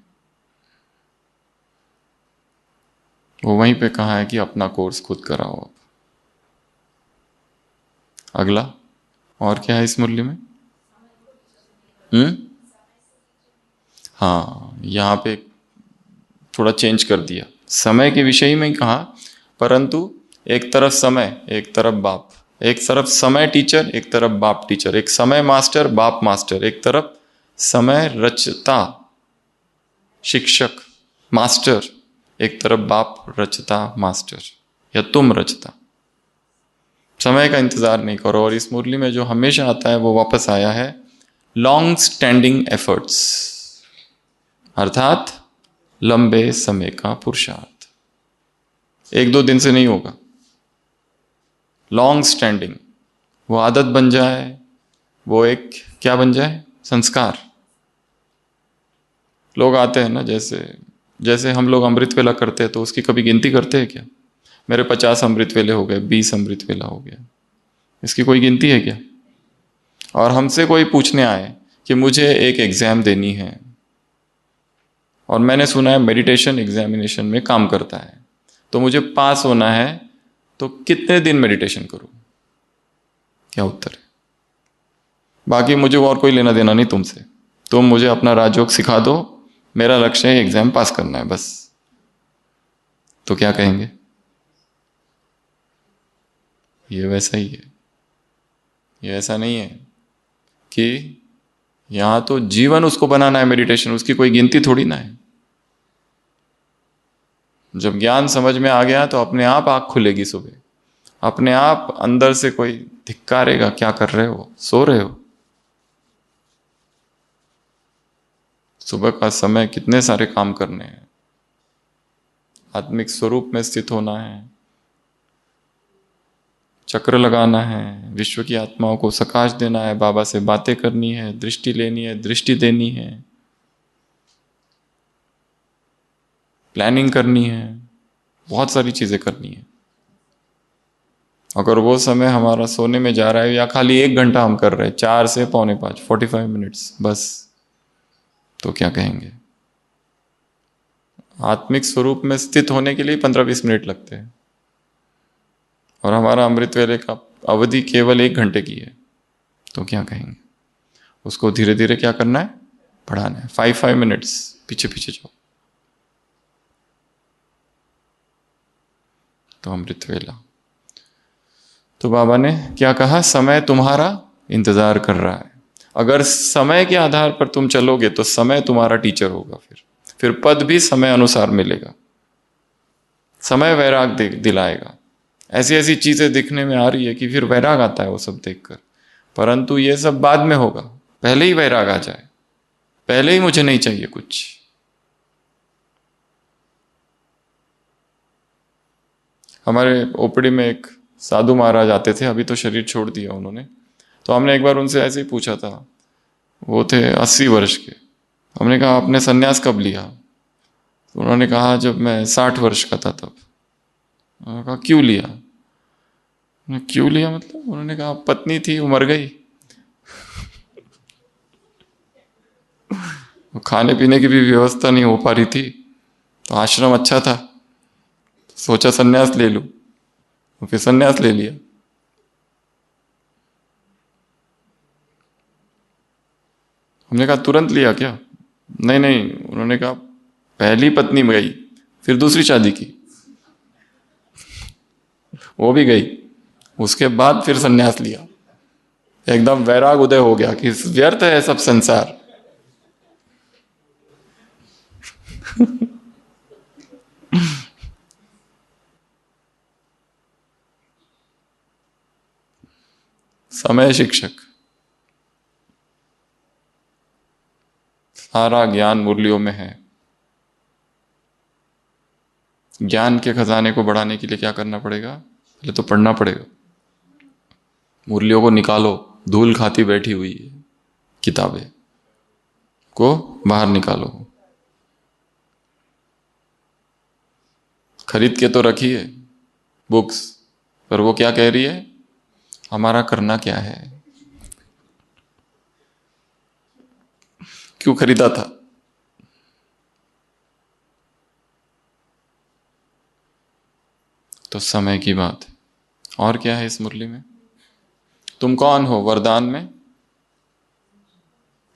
वो वहीं पे कहा है कि अपना कोर्स खुद कराओ आप। अगला, और क्या है इस मुरली में? हाँ, यहाँ पे थोड़ा चेंज कर दिया, समय के विषय में कहा, परंतु एक तरफ समय, एक तरफ बाप, एक तरफ समय टीचर, एक तरफ बाप टीचर, एक समय मास्टर, बाप मास्टर, एक तरफ समय रचता शिक्षक मास्टर, एक तरफ बाप रचता मास्टर, या तुम रचता। समय का इंतजार नहीं करो। और इस मुरली में जो हमेशा आता है वो वापस आया है, लॉन्ग स्टैंडिंग एफर्ट्स, अर्थात लंबे समय का पुरुषार्थ। एक दो दिन से नहीं होगा, लॉन्ग स्टैंडिंग। वो आदत बन जाए, वो एक क्या बन जाए, संस्कार। लोग आते हैं ना, जैसे जैसे हम लोग अमृत वेला करते हैं तो उसकी कभी गिनती करते हैं क्या? मेरे 50 अमृत वेले हो गए, 20 अमृत वेला हो गया, इसकी कोई गिनती है क्या? और हमसे कोई पूछने आए कि मुझे एक एग्जाम देनी है और मैंने सुना है मेडिटेशन एग्जामिनेशन में काम करता है, तो मुझे पास होना है, तो कितने दिन मेडिटेशन करूं? क्या उत्तर है? बाकी मुझे और कोई लेना देना नहीं तुमसे, तुम मुझे अपना राजयोग सिखा दो, मेरा लक्ष्य है एग्जाम पास करना है बस। तो क्या कहेंगे? ये वैसा ही है। ये ऐसा नहीं है कि यहां तो जीवन उसको बनाना है मेडिटेशन, उसकी कोई गिनती थोड़ी ना है। जब ज्ञान समझ में आ गया तो अपने आप आंख खुलेगी सुबह, अपने आप अंदर से कोई धिक्कारेगा, क्या कर रहे हो, सो रहे हो? सुबह का समय कितने सारे काम करने हैं, आत्मिक स्वरूप में स्थित होना है, चक्र लगाना है, विश्व की आत्माओं को सकाश देना है, बाबा से बातें करनी है, दृष्टि लेनी है, दृष्टि देनी है, प्लानिंग करनी है, बहुत सारी चीजें करनी है। अगर वो समय हमारा सोने में जा रहा है, या खाली 1 घंटा हम कर रहे हैं, 4 से पौने 5, 45 मिनट्स बस, तो क्या कहेंगे? आत्मिक स्वरूप में स्थित होने के लिए 15-20 मिनट लगते हैं, और हमारा अमृत वेले का अवधि केवल 1 घंटे की है, तो क्या कहेंगे? उसको धीरे धीरे क्या करना है, बढ़ाना है। 5 मिनट्स पीछे पीछे जाओ, तो अमृत वेला। तो बाबा ने क्या कहा, समय तुम्हारा इंतजार कर रहा है। अगर समय के आधार पर तुम चलोगे तो समय तुम्हारा टीचर होगा, फिर पद भी समय अनुसार मिलेगा। समय वैराग दिलाएगा। ऐसी ऐसी चीजें दिखने में आ रही है कि फिर वैराग आता है वो सब देखकर, परंतु ये सब बाद में होगा, पहले ही वैराग आ जाए, पहले ही मुझे नहीं चाहिए कुछ। हमारे ओपड़ी में एक साधु महाराज आते थे, अभी तो शरीर छोड़ दिया उन्होंने। तो हमने एक बार उनसे ऐसे ही पूछा था, वो थे 80 वर्ष के। हमने कहा आपने सन्यास कब लिया? तो उन्होंने कहा जब मैं 60 वर्ष का था तब। उन्होंने कहा क्यों लिया? क्यों लिया मतलब? उन्होंने कहा पत्नी थी, वो मर गई, खाने पीने की भी व्यवस्था नहीं हो पा रही थी, तो आश्रम अच्छा था, सोचा सन्यास ले लूं, तो फिर सन्यास ले लिया। हमने कहा तुरंत लिया क्या? नहीं नहीं, उन्होंने कहा पहली पत्नी गई, फिर दूसरी शादी की, वो भी गई, उसके बाद फिर सन्यास लिया। एकदम वैराग उदय हो गया कि व्यर्थ है सब संसार। समय शिक्षक, सारा ज्ञान मुरलियों में है। ज्ञान के खजाने को बढ़ाने के लिए क्या करना पड़ेगा? पहले तो पढ़ना पड़ेगा। मुरलियों को निकालो, धूल खाती बैठी हुई है किताबें को बाहर निकालो। खरीद के तो रखिए बुक्स, पर वो क्या कह रही है, हमारा करना क्या है, क्यों खरीदा था? तो समय की बात है। और क्या है इस मुरली में? तुम कौन हो वरदान में?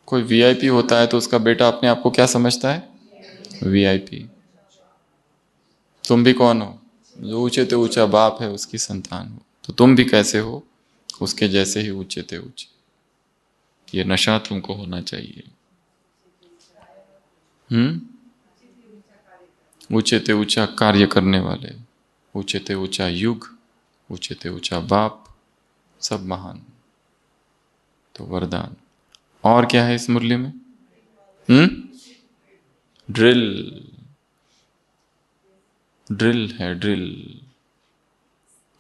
कोई वीआईपी होता है तो उसका बेटा अपने आप को क्या समझता है? वीआईपी। तुम भी कौन हो? जो ऊंचे ते ऊंचा बाप है उसकी संतान हो। तो तुम भी कैसे हो? उसके जैसे ही ऊंचे ते ऊंचे। ये नशा तुमको होना चाहिए। ऊंचे ते ऊंचा कार्य करने वाले, ऊंचे ते ऊंचा युग, ऊंचे ते ऊंचा बाप, सब महान। तो वरदान। और क्या है इस मुरली में? ड्रिल। ड्रिल है, ड्रिल।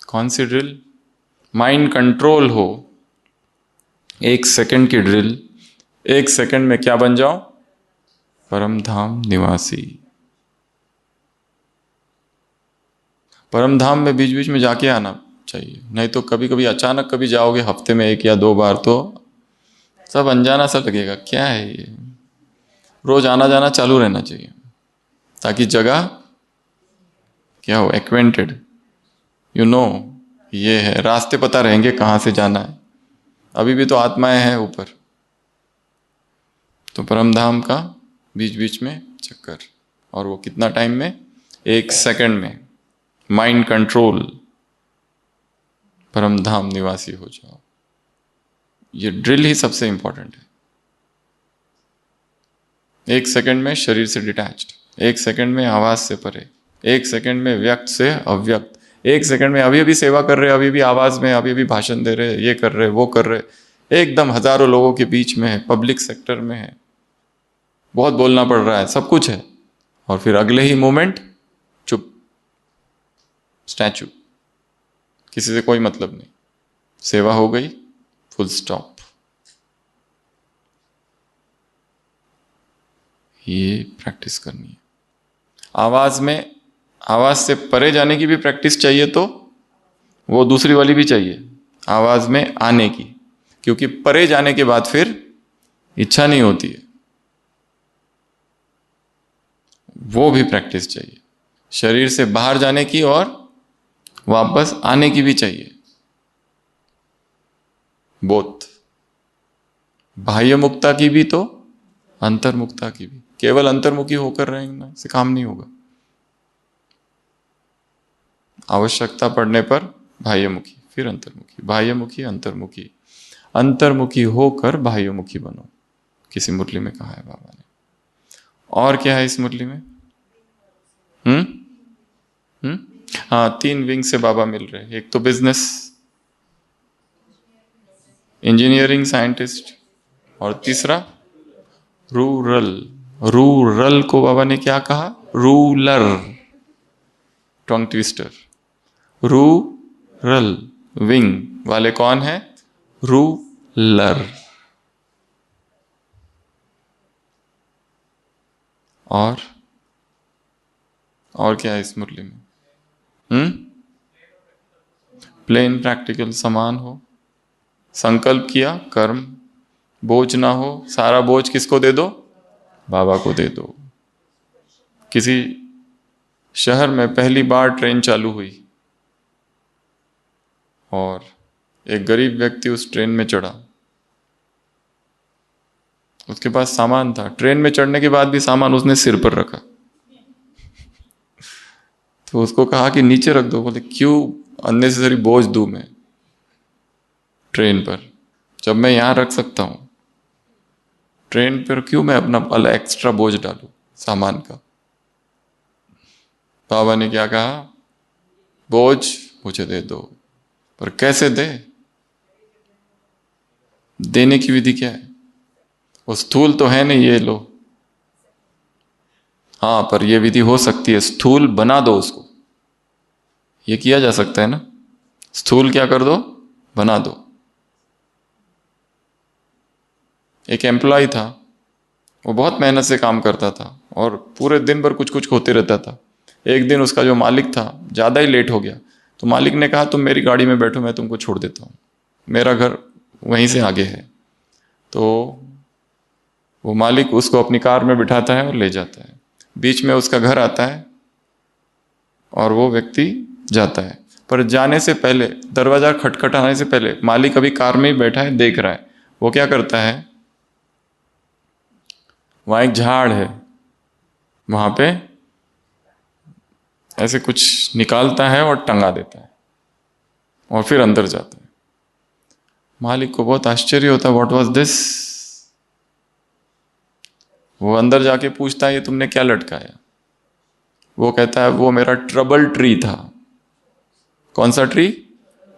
कौन सी ड्रिल? माइंड कंट्रोल हो। 1 सेकंड की ड्रिल, 1 सेकंड में क्या बन जाओ? परम धाम निवासी। परम धाम में बीच बीच में जाके आना चाहिए, नहीं तो कभी कभी अचानक कभी जाओगे हफ्ते में 1 या 2 बार तो सब अनजाना सा लगेगा, क्या है ये। रोज आना जाना चालू रहना चाहिए ताकि जगह क्या हो, एक्वेंटेड, यू नो, ये है, रास्ते पता रहेंगे कहाँ से जाना है। अभी भी तो आत्माएं हैं ऊपर, तो परम धाम का बीच बीच में चक्कर, और वो कितना टाइम में? 1 सेकंड में माइंड कंट्रोल, परम धाम निवासी हो जाओ। ये ड्रिल ही सबसे इंपॉर्टेंट है। 1 सेकंड में शरीर से डिटैच्ड, 1 सेकंड में आवाज से परे, 1 सेकंड में व्यक्त से अव्यक्त, 1 सेकंड में अभी अभी सेवा कर रहे, अभी भी आवाज में, अभी भी भाषण दे रहे, ये कर रहे, वो कर रहे, एकदम हजारों लोगों के बीच में है, पब्लिक सेक्टर में है, बहुत बोलना पड़ रहा है, सब कुछ है, और फिर अगले ही मोमेंट चुप, स्टैचू, किसी से कोई मतलब नहीं, सेवा हो गई, फुल स्टॉप। ये प्रैक्टिस करनी है। आवाज में, आवाज से परे जाने की भी प्रैक्टिस चाहिए, तो वो दूसरी वाली भी चाहिए, आवाज में आने की, क्योंकि परे जाने के बाद फिर इच्छा नहीं होती है, वो भी प्रैक्टिस चाहिए। शरीर से बाहर जाने की और वापस आने की भी चाहिए, बोथ, बाह्य मुक्ता की भी तो अंतर्मुक्ता की भी। केवल अंतर्मुखी होकर रहने से काम नहीं होगा, आवश्यकता पड़ने पर बाह्यमुखी, फिर अंतर्मुखी, बाह्यमुखी, अंतर्मुखी, अंतर्मुखी होकर बाह्यमुखी बनो, किसी मुरली में कहा है बाबा ने। और क्या है इस मुरली में? हाँ, 3 विंग से बाबा मिल रहे हैं। एक तो बिजनेस, इंजीनियरिंग, साइंटिस्ट, और तीसरा रूरल। रूरल को बाबा ने क्या कहा? Ruler, tongue twister. Rural wing वाले कौन है? रूलर। और क्या है इस मुरली में? प्लेन प्रैक्टिकल समान हो, संकल्प किया, कर्म, बोझ ना हो, सारा बोझ किसको दे दो? बाबा को दे दो। किसी शहर में पहली बार ट्रेन चालू हुई और एक गरीब व्यक्ति उस ट्रेन में चढ़ा, उसके पास सामान था, ट्रेन में चढ़ने के बाद भी सामान उसने सिर पर रखा, तो उसको कहा कि नीचे रख दो। बोले क्यों अननेसेसरी बोझ दूं मैं ट्रेन पर, जब मैं यहां रख सकता हूं, ट्रेन पर क्यों मैं अपना अलग एक्स्ट्रा बोझ डालूं सामान का। बाबा ने क्या कहा? बोझ मुझे दे दो, पर कैसे दे? देने की विधि क्या है? वो स्थूल तो है नहीं, ये लो, हाँ, पर ये विधि हो सकती है, स्थूल बना दो उसको, ये किया जा सकता है ना। स्थूल क्या कर दो? बना दो। एक एम्प्लॉय था, वो बहुत मेहनत से काम करता था और पूरे दिन भर कुछ कुछ होते रहता था। एक दिन उसका जो मालिक था ज़्यादा ही लेट हो गया, तो मालिक ने कहा तुम मेरी गाड़ी में बैठो, मैं तुमको छोड़ देता हूँ, मेरा घर वहीं से आगे है। तो वो मालिक उसको अपनी कार में बिठाता है और ले जाता है। बीच में उसका घर आता है और वो व्यक्ति जाता है, पर जाने से पहले, दरवाजा खटखटाने से पहले, मालिक अभी कार में ही बैठा है, देख रहा है। वो क्या करता है? वहां एक झाड़ है, वहां पे ऐसे कुछ निकालता है और टंगा देता है और फिर अंदर जाता है। मालिक को बहुत आश्चर्य होता है, व्हाट वाज दिस। वो अंदर जाके पूछता है ये तुमने क्या लटकाया? वो कहता है वो मेरा ट्रबल ट्री था। कौन सा ट्री?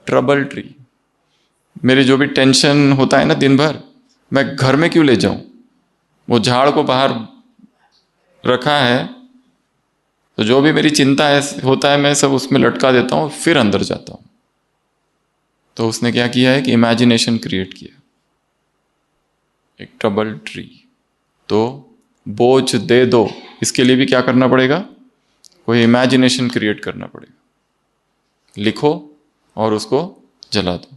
Trouble tree. मेरी जो भी टेंशन होता है ना दिन भर, मैं घर में क्यों ले जाऊं? वो झाड़ को बाहर रखा है तो जो भी मेरी चिंता है होता है मैं सब उसमें लटका देता हूँ, फिर अंदर जाता हूँ। तो उसने क्या किया है कि इमेजिनेशन क्रिएट किया, एक ट्रबल ट्री। तो बोझ दे दो, इसके लिए भी क्या करना पड़ेगा, कोई इमेजिनेशन क्रिएट करना पड़ेगा। लिखो और उसको जला दो,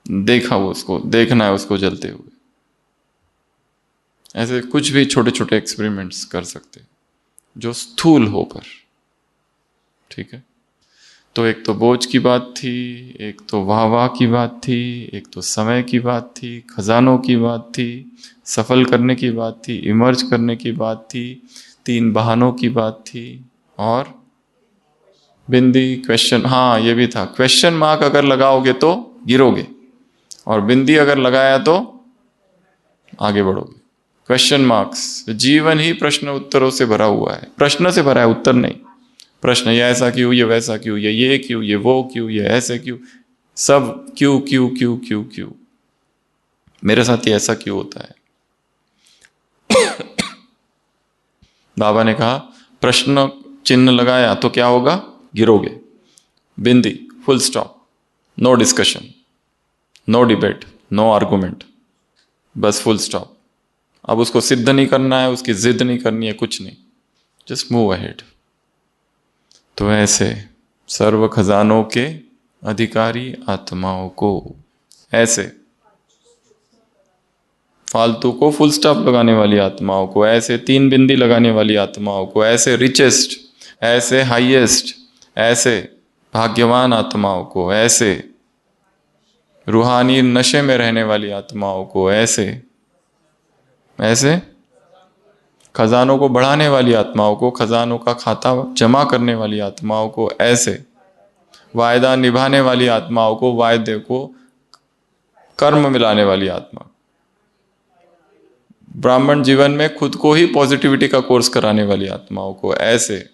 देखा वो उसको, देखना है उसको जलते हुए। ऐसे कुछ भी छोटे छोटे एक्सपेरिमेंट्स कर सकते जो स्थूल होकर, ठीक है। तो एक तो बोझ की बात थी, एक तो वाह वाह की बात थी, एक तो समय की बात थी, खजानों की बात थी, सफल करने की बात थी, इमर्ज करने की बात थी, 3 बहानों की बात थी, और बिंदी क्वेश्चन, हाँ ये भी था, क्वेश्चन मार्क अगर लगाओगे तो गिरोगे, और बिंदी अगर लगाया तो आगे बढ़ोगे। क्वेश्चन मार्क्स, जीवन ही प्रश्न उत्तरों से भरा हुआ है, प्रश्न से भरा है, उत्तर नहीं। प्रश्न, ये ऐसा क्यों, ये वैसा क्यों, ये क्यों, ये वो क्यों, ये ऐसे क्यों, सब क्यों क्यों क्यों क्यों क्यों, मेरे साथ ये ऐसा क्यों होता है। बाबा ने कहा प्रश्न चिन्ह लगाया तो क्या होगा, गिरोगे। बिंदी, full stop, no discussion, no debate, no argument, बस फुल स्टॉप। अब उसको सिद्ध नहीं करना है, उसकी जिद नहीं करनी है, कुछ नहीं, जस्ट मूव अहेड। तो ऐसे सर्व खजानों के अधिकारी आत्माओं को, ऐसे फालतू को फुल स्टॉप लगाने वाली आत्माओं को, ऐसे 3 बिंदी लगाने वाली आत्माओं को, ऐसे रिचेस्ट, ऐसे हाईएस्ट, ऐसे भाग्यवान आत्माओं को, ऐसे रूहानी नशे में रहने वाली आत्माओं को, ऐसे ऐसे खजानों को बढ़ाने वाली आत्माओं को, खजानों का खाता जमा करने वाली आत्माओं को, ऐसे वायदा निभाने वाली आत्माओं को, वायदे को कर्म मिलाने वाली आत्मा, ब्राह्मण जीवन में खुद को ही पॉजिटिविटी का कोर्स कराने वाली आत्माओं को, ऐसे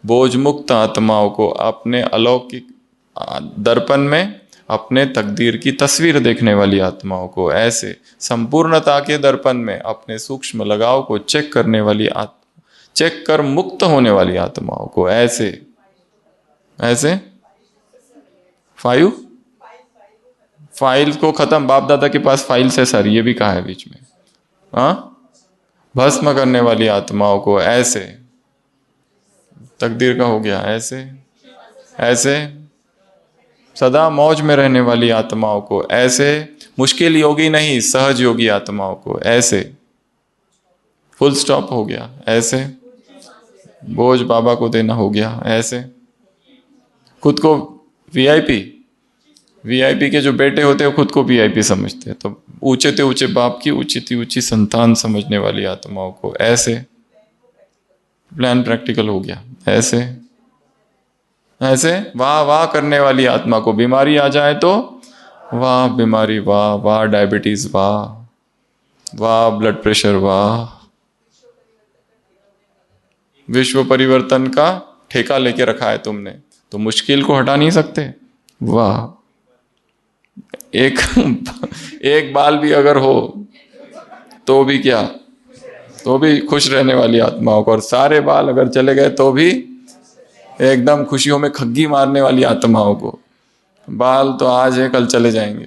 बोझ मुक्त आत्माओं को, अपने अलौकिक दर्पण में अपने तकदीर की तस्वीर देखने वाली आत्माओं को, ऐसे संपूर्णता के दर्पण में अपने सूक्ष्म लगाव को चेक करने वाली चेक कर मुक्त होने वाली आत्माओं को, ऐसे ऐसे 5 फाइल को खत्म, बाप दादा के पास फाइल से सर, ये भी कहा है बीच में, हाँ, भस्म करने वाली आत्माओं को, ऐसे तकदीर का हो गया, ऐसे ऐसे सदा मौज में रहने वाली आत्माओं को, ऐसे मुश्किल योगी नहीं सहज योगी आत्माओं को, ऐसे फुल स्टॉप हो गया, ऐसे बोझ बाबा को देना हो गया, ऐसे खुद को वीआईपी, वीआईपी के जो बेटे होते हैं खुद को वीआईपी समझते हैं, तो ऊंचे से ऊंचे बाप की ऊंची थी ऊंची संतान समझने वाली आत्माओं को, ऐसे प्लान प्रैक्टिकल हो गया, ऐसे ऐसे वाह वाह करने वाली आत्मा को, बीमारी आ जाए तो वाह बीमारी, वाह वाह डायबिटीज, वाह वाह ब्लड प्रेशर, वाह विश्व परिवर्तन का ठेका लेके रखा है तुमने, तो मुश्किल को हटा नहीं सकते, वाह एक बाल भी अगर हो तो भी क्या, तो भी खुश रहने वाली आत्माओं को, और सारे बाल अगर चले गए तो भी एकदम खुशियों में खग्गी मारने वाली आत्माओं को, बाल तो आज है कल चले जाएंगे,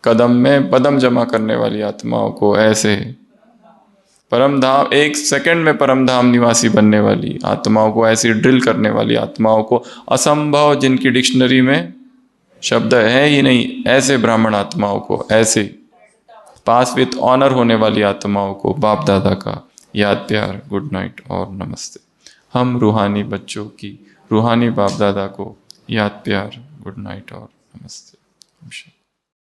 कदम में पदम जमा करने वाली आत्माओं को, ऐसे परम धाम, 1 सेकंड में परम धाम निवासी बनने वाली आत्माओं को, ऐसी ड्रिल करने वाली आत्माओं को, असंभव जिनकी डिक्शनरी में शब्द है ही नहीं, ऐसे ब्राह्मण आत्माओं को, ऐसे पास विथ ऑनर होने वाली आत्माओं को बाप दादा का याद प्यार, गुड नाइट और नमस्ते। हम रूहानी बच्चों की रूहानी बाप दादा को याद प्यार, गुड नाइट और नमस्ते।